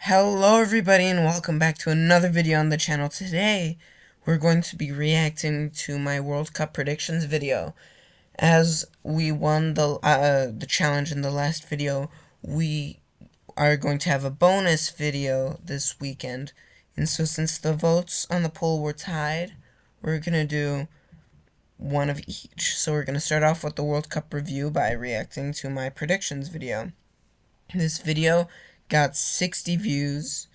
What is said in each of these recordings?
Hello everybody and welcome back to another video on the channel. Today we're going to be reacting to my World Cup predictions video. As we won the challenge in the last video, we are going to have a bonus video this weekend. And so since the votes on the poll were tied, we're going to do one of each. So we're going to start off with the World Cup review by reacting to my predictions video. This video got 60 views.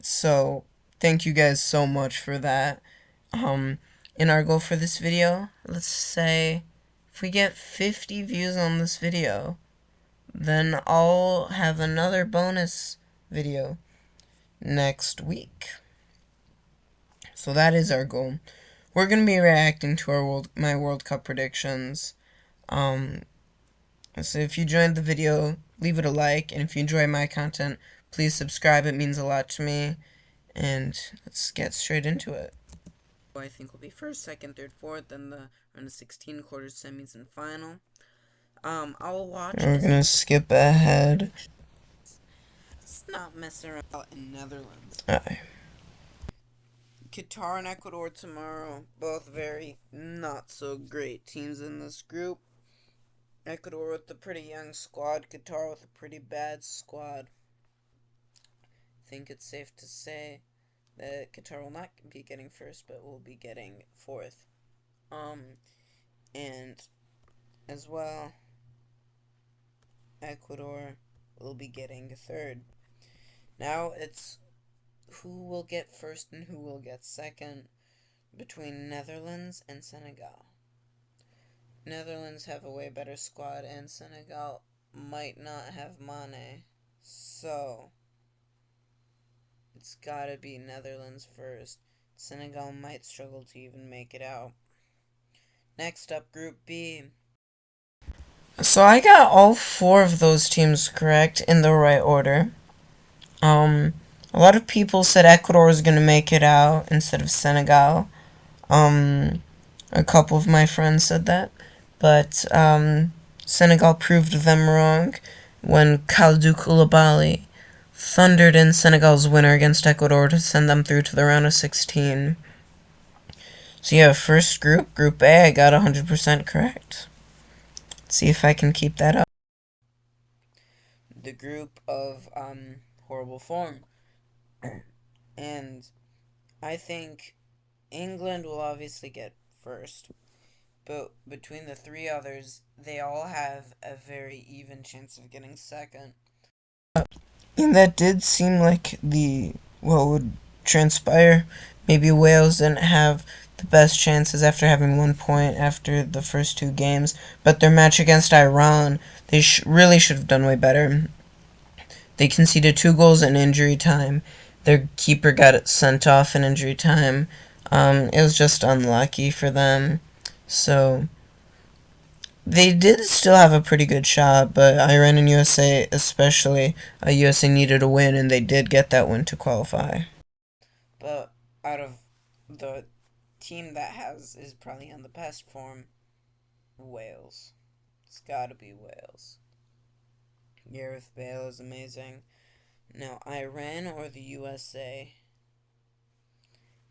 So thank you guys so much for that. And our goal for this video, let's say if we get 50 views on this video, then I'll have another bonus video next week. So that is our goal. We're going to be reacting to my World Cup predictions. So if you enjoyed the video, leave it a like, and if you enjoy my content, please subscribe. It means a lot to me. And let's get straight into it. I think will be first, second, third, fourth, then the round of 16, quarters, semis, and final. I'll watch. We're gonna skip ahead. Let's not mess around in Netherlands. Alright. Qatar and Ecuador tomorrow. Both very not so great teams in this group. Ecuador with a pretty young squad. Qatar with a pretty bad squad. I think it's safe to say that Qatar will not be getting first, but will be getting fourth. And as well, Ecuador will be getting third. Now it's who will get first and who will get second between Netherlands and Senegal. Netherlands have a way better squad, and Senegal might not have Mane, so it's gotta be Netherlands first. Senegal might struggle to even make it out. Next up, Group B. So I got all four of those teams correct in the right order. A lot of people said Ecuador was gonna make it out instead of Senegal. A couple of my friends said that, but Senegal proved them wrong when Kalidou Koulibaly thundered in Senegal's winner against Ecuador to send them through to the round of 16. So yeah, first group, Group A, I got 100% correct. Let's see if I can keep that up. The group of horrible form. And I think England will obviously get first. But between the three others, they all have a very even chance of getting second. And that did seem like what would transpire. Maybe Wales didn't have the best chances after having 1 point after the first two games, but their match against Iran, they really should have done way better. They conceded 2 goals in injury time. Their keeper got it sent off in injury time. It was just unlucky for them. So they did still have a pretty good shot, but Iran and USA, especially, USA needed a win, and they did get that win to qualify. But out of the team that is probably on the best form, Wales. It's gotta be Wales. Gareth Bale is amazing. Now, Iran or the USA?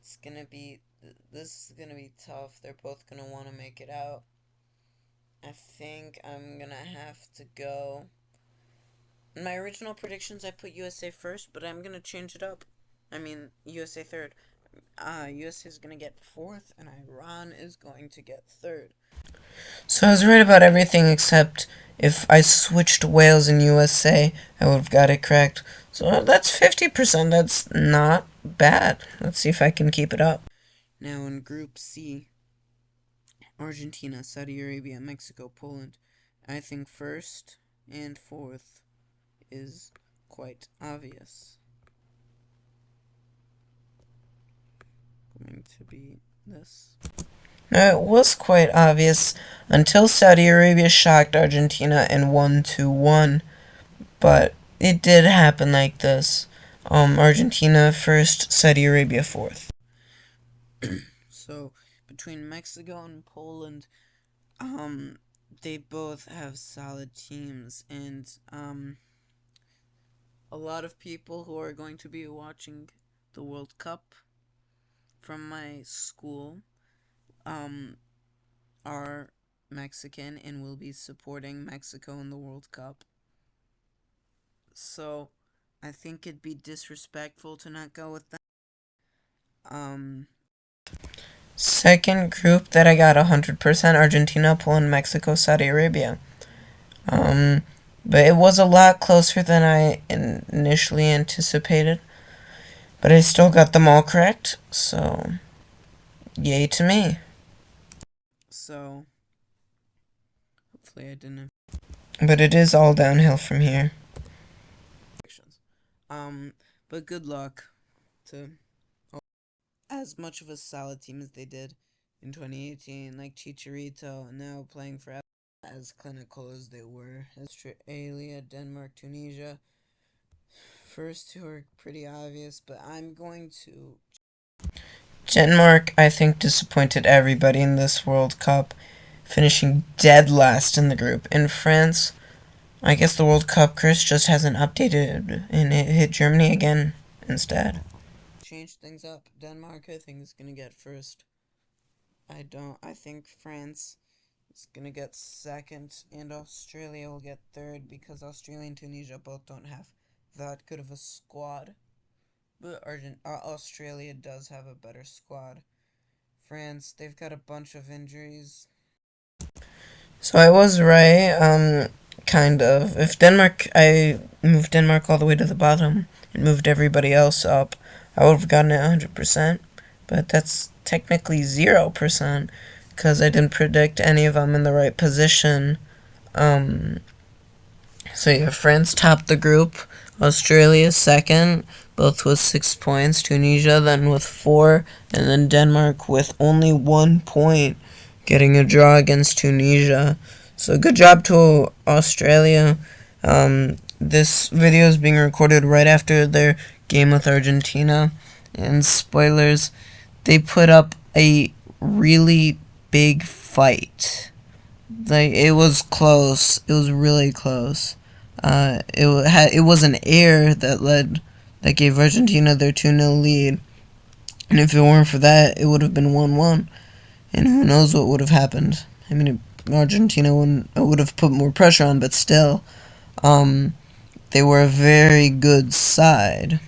This is gonna be tough. They're both gonna want to make it out. I think I'm gonna have to go. In my original predictions, I put USA first, but I'm gonna change it up. I mean, USA third. USA is gonna get fourth, and Iran is going to get third. So I was right about everything except if I switched Wales and USA, I would have got it correct. So that's 50%. That's not bad. Let's see if I can keep it up. Now in Group C, Argentina, Saudi Arabia, Mexico, Poland. I think first and fourth is quite obvious. Going to be this. Now, it was quite obvious until Saudi Arabia shocked Argentina and won 2-1, but it did happen like this. Argentina first, Saudi Arabia fourth. So between Mexico and Poland, they both have solid teams, and a lot of people who are going to be watching the World Cup from my school are Mexican and will be supporting Mexico in the World Cup. So I think it'd be disrespectful to not go with them. Second group that I got 100% Argentina, Poland, Mexico, Saudi Arabia. But it was a lot closer than I initially anticipated. But I still got them all correct, so yay to me. So, hopefully I didn't. But it is all downhill from here. But good luck to as much of a solid team as they did in 2018, like Chicharito, now playing for as clinical as they were. Australia, Denmark, Tunisia. First two are pretty obvious, but I'm going to... Denmark, I think, disappointed everybody in this World Cup, finishing dead last in the group. In France, I guess the World Cup curse just hasn't updated, and it hit Germany again instead. Change things up. Denmark, I think, is going to get first. I think France is going to get second, and Australia will get third, because Australia and Tunisia both don't have that good of a squad. But Australia does have a better squad. France, they've got a bunch of injuries. So I was right, kind of. If I moved Denmark all the way to the bottom and moved everybody else up, I would have gotten it 100%. But that's technically 0%, because I didn't predict any of them in the right position. So yeah, France topped the group, Australia second, both with 6 points, Tunisia then with 4, and then Denmark with only 1 point, getting a draw against Tunisia. So good job to Australia. This video is being recorded right after their game with Argentina, and spoilers, they put up a really big fight. Like, it was close. It was really close. It was an error that gave Argentina their 2-0 lead. And if it weren't for that, it would have been 1-1. And who knows what would have happened. I mean, Argentina would have put more pressure on, but still, they were a very good side.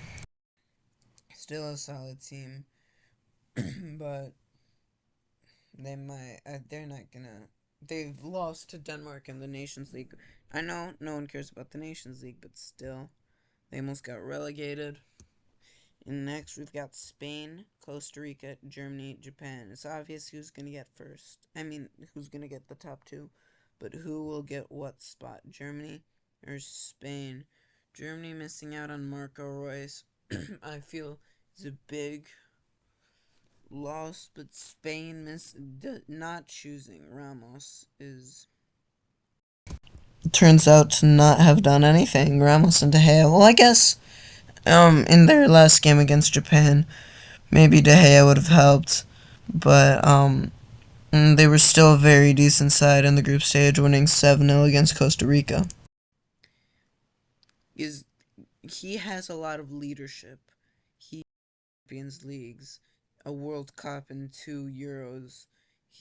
Still a solid team, but they're not gonna, they've lost to Denmark in the Nations League. I know no one cares about the Nations League, but still, they almost got relegated. And next, we've got Spain, Costa Rica, Germany, Japan. It's obvious who's going to get first. I mean, who's going to get the top two. But who will get what spot? Germany or Spain? Germany missing out on Marco Reus, I feel, is a big loss. But Spain not choosing Ramos turns out to not have done anything. Ramos and De Gea. Well, I guess... in their last game against Japan, maybe De Gea would have helped, but, they were still a very decent side in the group stage, winning 7-0 against Costa Rica. He has a lot of leadership. He Champions Leagues, a World Cup, and 2 Euros.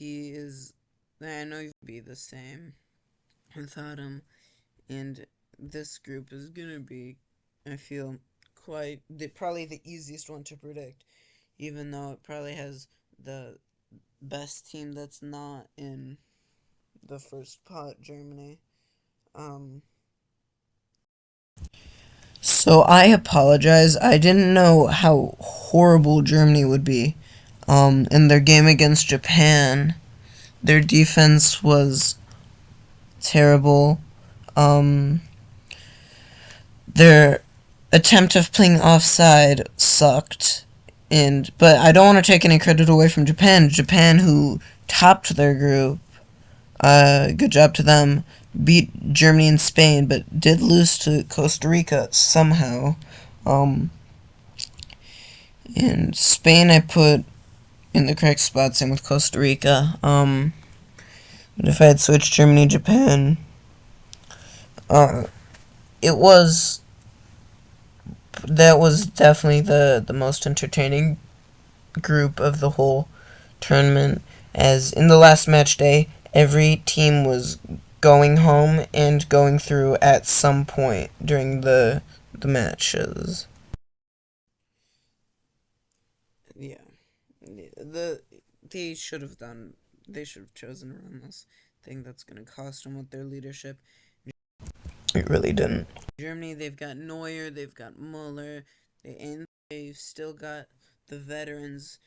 I know he'd be the same without him, and this group is gonna be, I feel, probably the easiest one to predict, even though it probably has the best team that's not in the first pot, Germany. So I apologize. I didn't know how horrible Germany would be. In their game against Japan, their defense was terrible. Their attempt of playing offside sucked, but I don't want to take any credit away from Japan. Japan, who topped their group, good job to them, beat Germany and Spain, but did lose to Costa Rica somehow. And Spain I put in the correct spot, same with Costa Rica. But if I had switched Germany, Japan, it was that was definitely the most entertaining group of the whole tournament, as in the last match day, every team was going home and going through at some point during the matches. Yeah, they should have done. They should have chosen a runless thing that's going to cost them with their leadership. It really didn't. Germany, they've got Neuer, they've got Muller, and they've still got the veterans.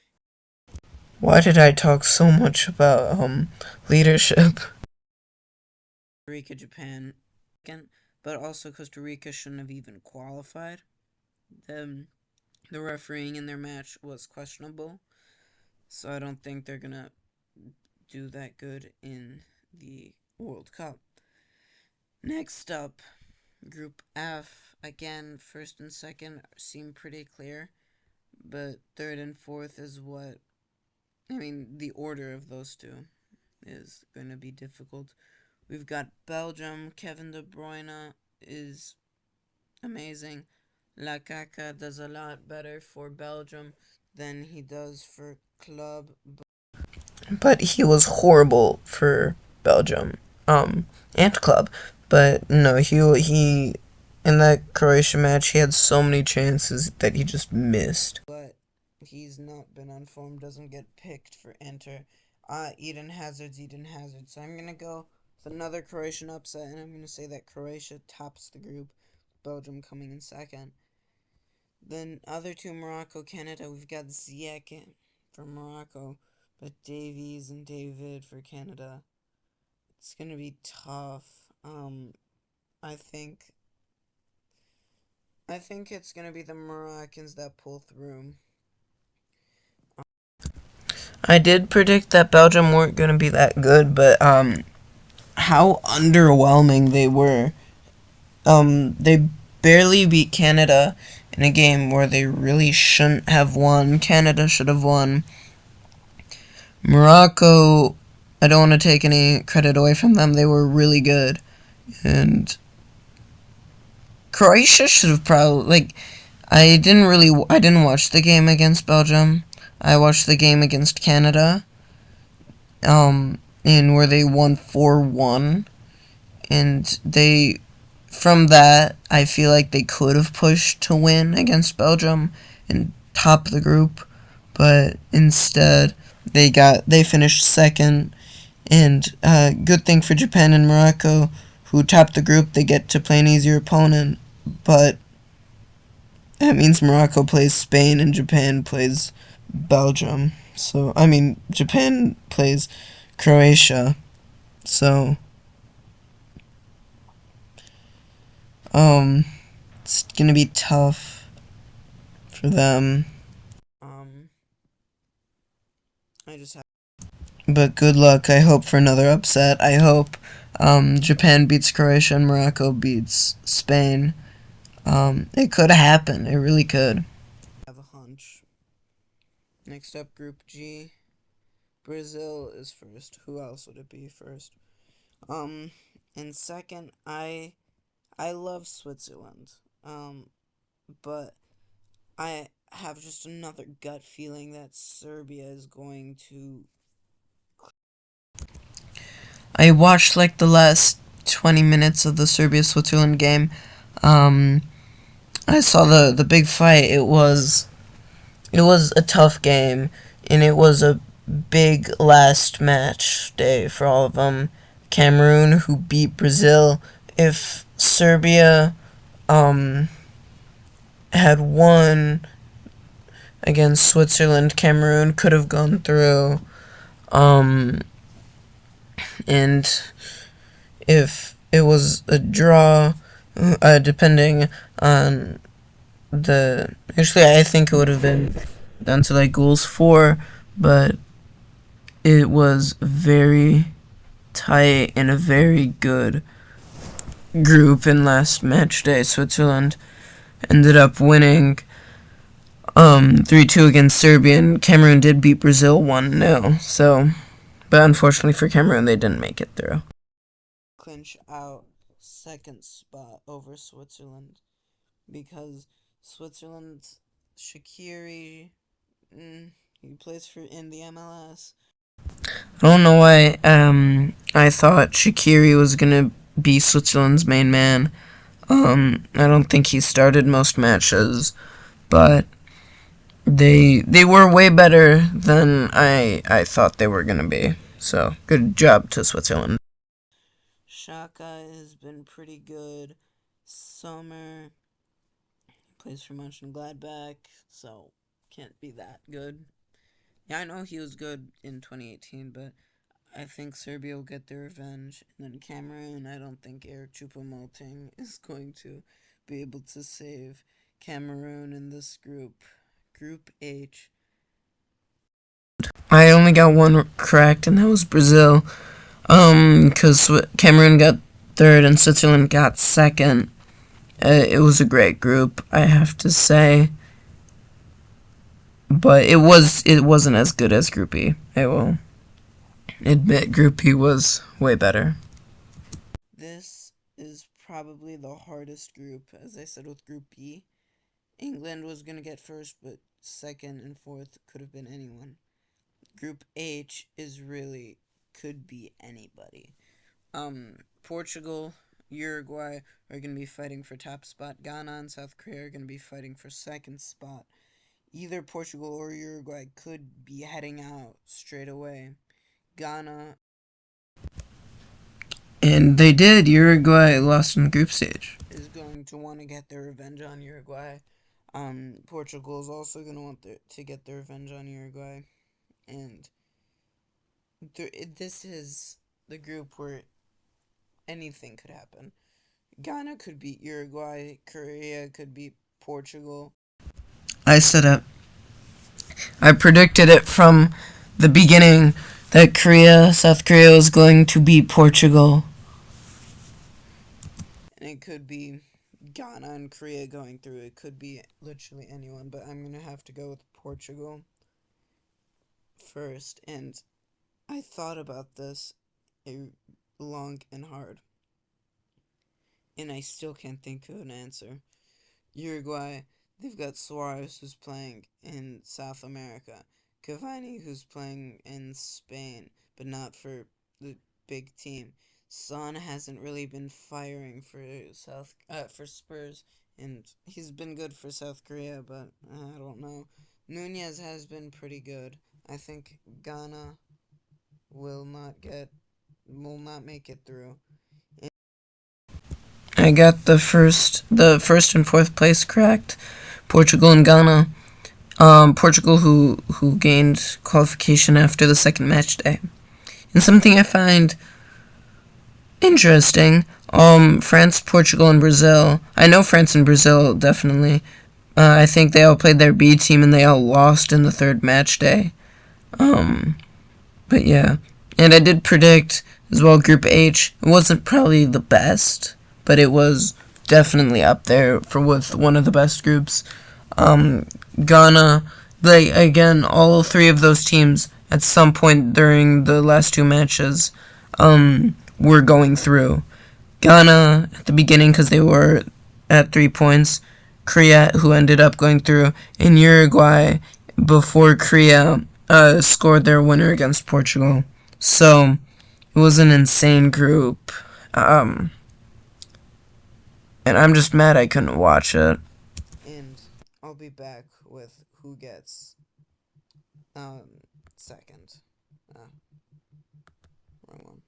Why did I talk so much about leadership? Costa Rica, Japan, but also Costa Rica shouldn't have even qualified. The refereeing in their match was questionable, so I don't think they're gonna do that good in the World Cup. Next up, Group F. Again, first and second seem pretty clear, but third and fourth is what, the order of those two is going to be difficult. We've got Belgium. Kevin De Bruyne is amazing. Lukaku does a lot better for Belgium than he does for club. But he was horrible for Belgium, and club. But no, he in that Croatia match he had so many chances that he just missed. But he's not been on form, doesn't get picked for Inter. Eden Hazard's Eden Hazard. So I'm gonna go with another Croatian upset, and I'm gonna say that Croatia tops the group, Belgium coming in second. Then other two, Morocco, Canada. We've got Ziyech for Morocco, but Davies and David for Canada. It's gonna be tough. I think it's gonna be the Moroccans that pull through. I did predict that Belgium weren't gonna be that good, but how underwhelming they were. They barely beat Canada in a game where they really shouldn't have won. Canada should have won. Morocco, I don't want to take any credit away from them. They were really good. And Croatia should have probably, I didn't watch the game against Belgium. I watched the game against Canada, in where they won 4-1. And from that, I feel like they could have pushed to win against Belgium and top the group, but instead they finished second. And good thing for Japan and Morocco, who topped the group, they get to play an easier opponent, but that means Morocco plays Spain and Japan plays Belgium. So, Japan plays Croatia. So, it's gonna be tough for them. But good luck. I hope for another upset. I hope Japan beats Croatia and Morocco beats Spain. It could happen. It really could. I have a hunch. Next up, Group G. Brazil is first. Who else would it be first? And second, I love Switzerland. But I have just another gut feeling that Serbia is going to. I watched the last 20 minutes of the Serbia-Switzerland game. I saw the big fight. It was a tough game, and it was a big last match day for all of them. Cameroon, who beat Brazil. If Serbia had won against Switzerland, Cameroon could have gone through. And if it was a draw, depending on actually, I think it would have been down to goals for, but it was very tight and a very good group. In last match day, Switzerland ended up winning 3-2 against Serbia, and Cameroon did beat Brazil 1-0. So, but unfortunately for Cameroon, they didn't make it through. Clinch out second spot over Switzerland, because Switzerland, Shaqiri, he plays in the MLS. I don't know why I thought Shaqiri was gonna be Switzerland's main man. I don't think he started most matches, but they were way better than I thought they were gonna be. So good job to Switzerland. Shaka has been pretty good. Sommer plays for Mönchengladbach, so can't be that good. Yeah, I know he was good in 2018, but I think Serbia will get their revenge. And then Cameroon, I don't think Eric Choupo-Moting is going to be able to save Cameroon in this group. Group H. I only got one correct, and that was Brazil. Because Cameroon got third and Switzerland got second. It was a great group, I have to say. But it wasn't as good as Group E. I will admit Group E was way better. This is probably the hardest group, as I said with Group B. England was going to get first, but second and fourth could have been anyone. Group H could be anybody. Portugal, Uruguay are going to be fighting for top spot. Ghana and South Korea are going to be fighting for second spot. Either Portugal or Uruguay could be heading out straight away. Ghana. And they did. Uruguay lost in the group stage. Is going to want to get their revenge on Uruguay. Portugal is also going to want to get their revenge on Uruguay. And this is the group where anything could happen. Ghana could beat Uruguay. Korea could beat Portugal. I said it. I predicted it from the beginning that South Korea was going to beat Portugal. And it could be Ghana and Korea going through. It could be literally anyone, but I'm going to have to go with Portugal first. And I thought about this long and hard. And I still can't think of an answer. Uruguay, they've got Suarez, who's playing in South America. Cavani, who's playing in Spain, but not for the big team. Son hasn't really been firing for Spurs, and he's been good for South Korea, but I don't know. Nunez has been pretty good. I think Ghana will not make it through. I got the first and fourth place correct. Portugal and Ghana. Portugal who gained qualification after the second match day. And something I find interesting, France, Portugal, and Brazil. I know France and Brazil definitely. I think they all played their B team and they all lost in the third match day. But yeah. And I did predict as well Group H. It wasn't probably the best, but it was definitely up there with one of the best groups. Ghana, again, all three of those teams at some point during the last two matches were going through. Ghana at the beginning because they were at 3 points. Korea, who ended up going through, and Uruguay before Korea scored their winner against Portugal. So it was an insane group. And I'm just mad I couldn't watch it. And I'll be back with who gets second. Wrong one.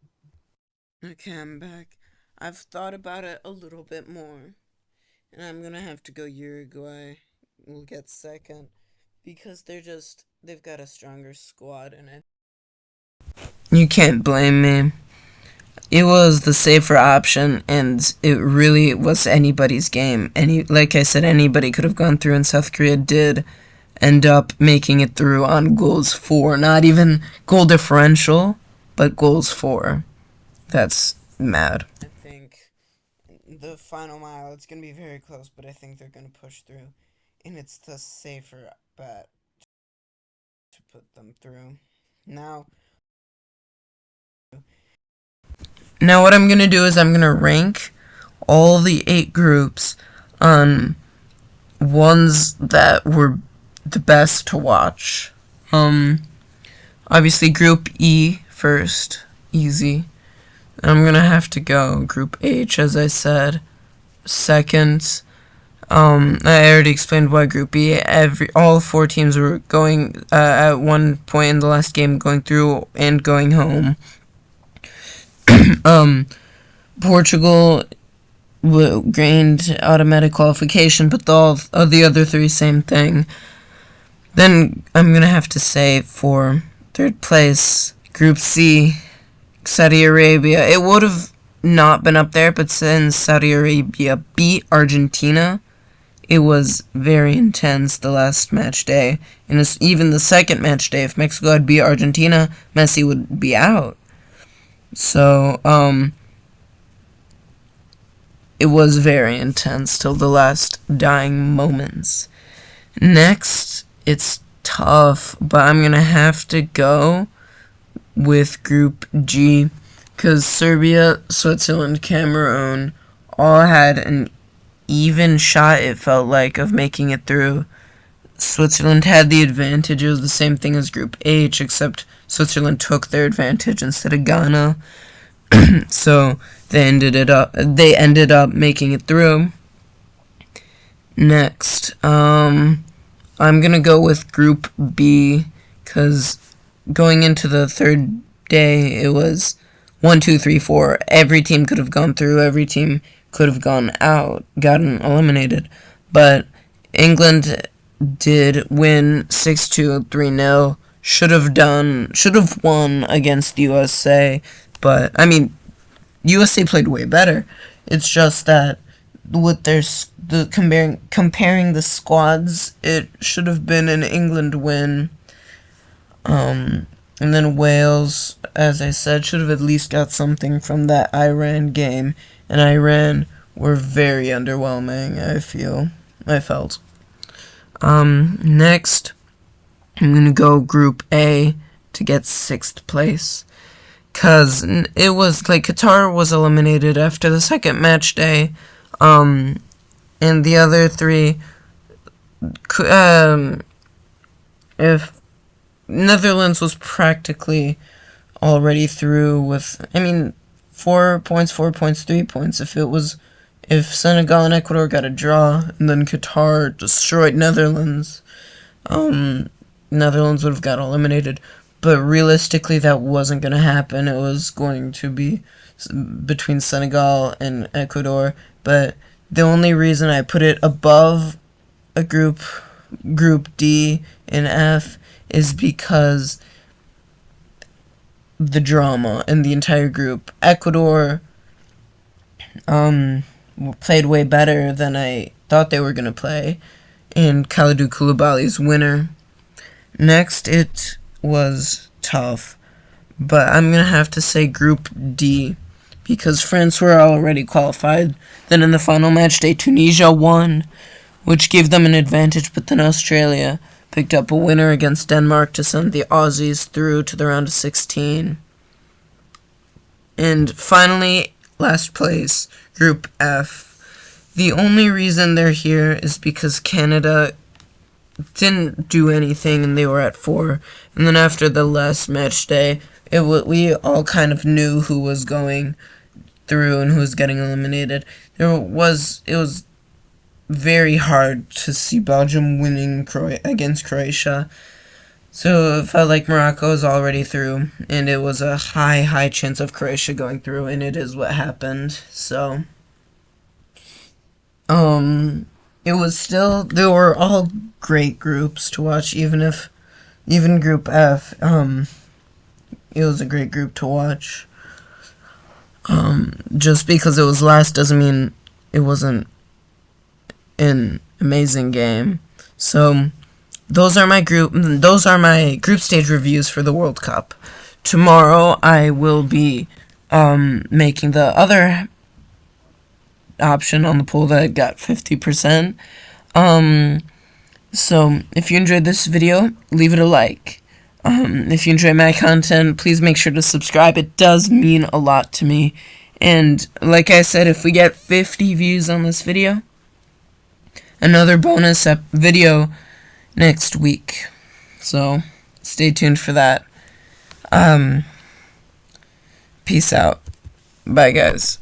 Okay, I'm back. I've thought about it a little bit more, and I'm gonna have to go Uruguay will get second because they've got a stronger squad in it. You can't blame me. It was the safer option, and it really was anybody's game. Like I said, anybody could have gone through, and South Korea did end up making it through on goals for. Not even goal differential, but goals for. That's mad. I think the final mile, it's going to be very close, but I think they're going to push through. And it's the safer bet to put them through. Now what I'm going to do is I'm going to rank all the 8 groups on ones that were the best to watch. Obviously Group E first, easy. I'm gonna have to go Group H, as I said, second. I already explained why Group B. All 4 teams were going at one point in the last game, going through and going home. Portugal gained automatic qualification, but all of the other 3, same thing. Then I'm gonna have to say for third place, Group C, Saudi Arabia. It would have not been up there, but since Saudi Arabia beat Argentina, it was very intense the last match day. And even the second match day, if Mexico had beat Argentina, Messi would be out. So, it was very intense till the last dying moments. Next, it's tough, but I'm gonna have to go with Group G, because Serbia, Switzerland, Cameroon all had an even shot, it felt like, of making it through. Switzerland had the advantage. It was the same thing as Group H, except Switzerland took their advantage instead of Ghana. So they ended up making it through. Next, I'm gonna go with Group B, because going into the third day, it was 1, 2, 3, 4. Every team could have gone through. Every team could have gone out, gotten eliminated. But England did win 6-2, 3-0. Should have won against USA. But, I mean, USA played way better. It's just that with comparing the squads, it should have been an England win. And then Wales, as I said, should have at least got something from that Iran game. And Iran were very underwhelming, I felt. Next, I'm going to go Group A to get 6th place. Because it was like Qatar was eliminated after the second match day. And the other 3, if Netherlands was practically already through with, 4 points, 3 points. If Senegal and Ecuador got a draw, and then Qatar destroyed Netherlands, Netherlands would have got eliminated. But realistically, that wasn't going to happen. It was going to be between Senegal and Ecuador. But the only reason I put it above a Group D and F is because the drama in the entire group. Ecuador played way better than I thought they were going to play, and Kalidou Koulibaly's winner. Next, it was tough, but I'm going to have to say Group D, because France were already qualified. Then in the final match day, Tunisia won, which gave them an advantage, but then Australia picked up a winner against Denmark to send the Aussies through to the round of 16. And finally, last place, Group F. The only reason they're here is because Canada didn't do anything and they were at 4. And then after the last match day, we all kind of knew who was going through and who was getting eliminated. It was very hard to see Belgium winning against Croatia. So it felt like Morocco was already through, and it was a high chance of Croatia going through, and it is what happened. So, it was still, they were all great groups to watch, even Group F, it was a great group to watch. Just because it was last doesn't mean it wasn't an amazing game. So those are my group stage reviews for the World Cup. Tomorrow I will be making the other option on the poll that got 50%. So if you enjoyed this video, leave it a like. If you enjoy my content, please make sure to subscribe. It does mean a lot to me. And like I said, if we get 50 views on this video, another bonus video next week. So, stay tuned for that. Peace out. Bye, guys.